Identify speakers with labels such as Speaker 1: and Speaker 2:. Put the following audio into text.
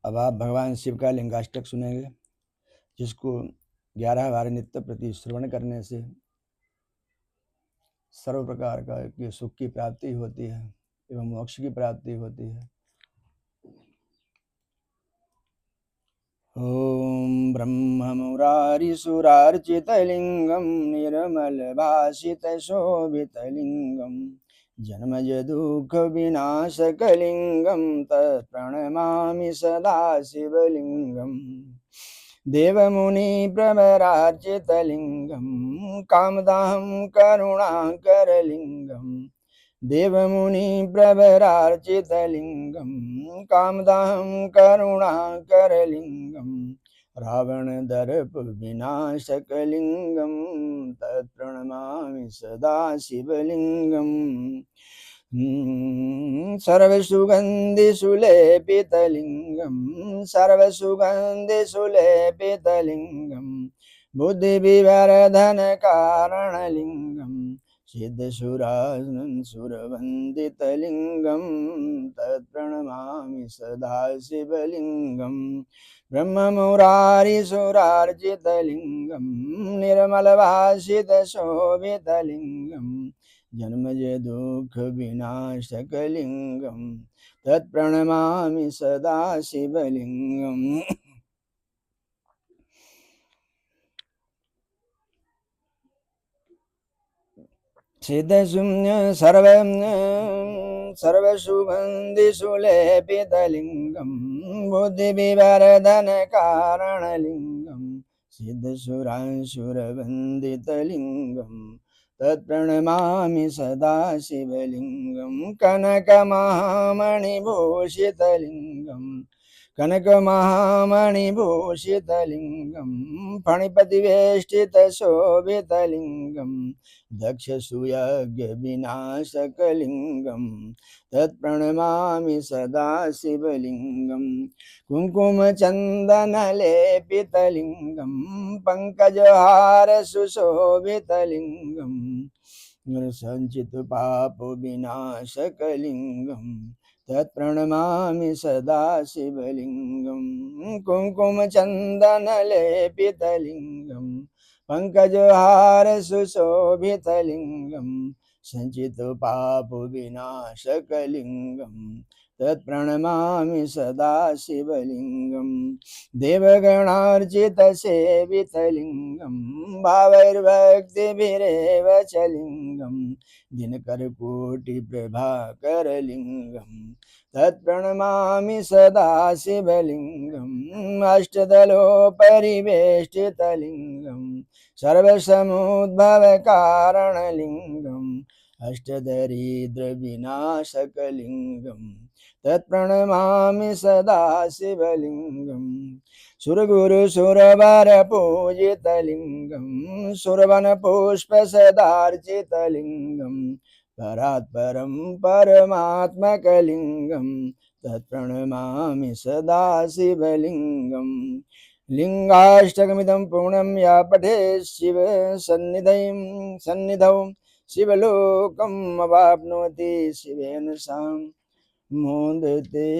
Speaker 1: अब आप भगवान शिव का लिंगाष्टक सुनेंगे, जिसको 11 बार नित्य प्रति श्रवण करने से सर्व प्रकार का की सुख की प्राप्ति होती है एवं मोक्ष की प्राप्ति होती है। ओम ब्रह्म मुरारी सुरार्चितलिंगम निर्मल भाषित शोभितलिंगम जन्मज दुःख विनाशकलिंगम तत्प्रणमामि सदा शिवलिंगम देवमुनि प्रवरार्चितलिंगम कामदाहं करुणाकरलिंगम देवमुनि प्रवरार्चितलिंगम कामदाहं करुणाकरलिंगम रावणदर्प विनाशकलिंगम तत्प्रणमामि सदा शिवलिंगम सर्वसुगन्धिसुलेपितलिंगं सर्वसुगन्धिसुलेपितलिंगं बुद्धिविवर्धनकारणलिंगं सिद्धसुरासुरवन्दितलिंगं तत्प्रणमामि सदा शिवलिंगं ब्रह्ममुरारिसुरार्जितलिंगं निर्मलभाषितशोभितलिंगं जन्मज दुःख विनाशकलिंगं तत्प्रणमामि सदा शिवलिंगं सिद्धशून्य सर्वसुगन्धिसुलेपितलिंगं बुद्धिविवर्धनकारणलिंगं सिद्धसुरासुरवन्दितलिंगं तत्प्रणमामि सदा शिवलिंगं कनकमहामणिभूषितलिंगं कनकमहामणिभूषितलिंगं फणिपतिवेष्टितशोभितलिंगं दक्षसुयज्ञविनाशकलिंगं तत्प्रणमामि सदा शिवलिंगं कुङ्कुमचन्दनलेपितलिंगं पङ्कजहारसुशोभितलिंगं सञ्चितपापविनाशकलिंगं तत्प्रणमामि सदा शिवलिंगं कुङ्कुमचन्दनलेपितलिंगं पङ्कजहारसुशोभितलिंगं सञ्चितपापविनाशकलिंगं तत्प्रणमामि सदा शिवलिंगं देवगणार्चितसेवितलिंगं भावैर्भक्तिभिरेव च लिंगं दिनकरकोटिप्रभाकरलिंगं तत्प्रणमामि सदा शिवलिंगम् अष्टदलोपरिवेष्टितलिंगं सर्वसमुद्भवकारणलिंगम् अष्टदरिद्रविनाशकलिंगं तत्प्रणमामि सदा शिवलिंगं सुरगुरुसुरवरपूजितलिंगं सुरवनपुष्पसदार्चितलिंगं परात्परं परमात्मकलिंगं तत्प्रणमामि सदा शिवलिंगं लिंगाष्टकमिदं पूर्णं या पठेत् शिव सन्निधौ शिवलोकम् अवाप्नोति शिवेन सां मोदते।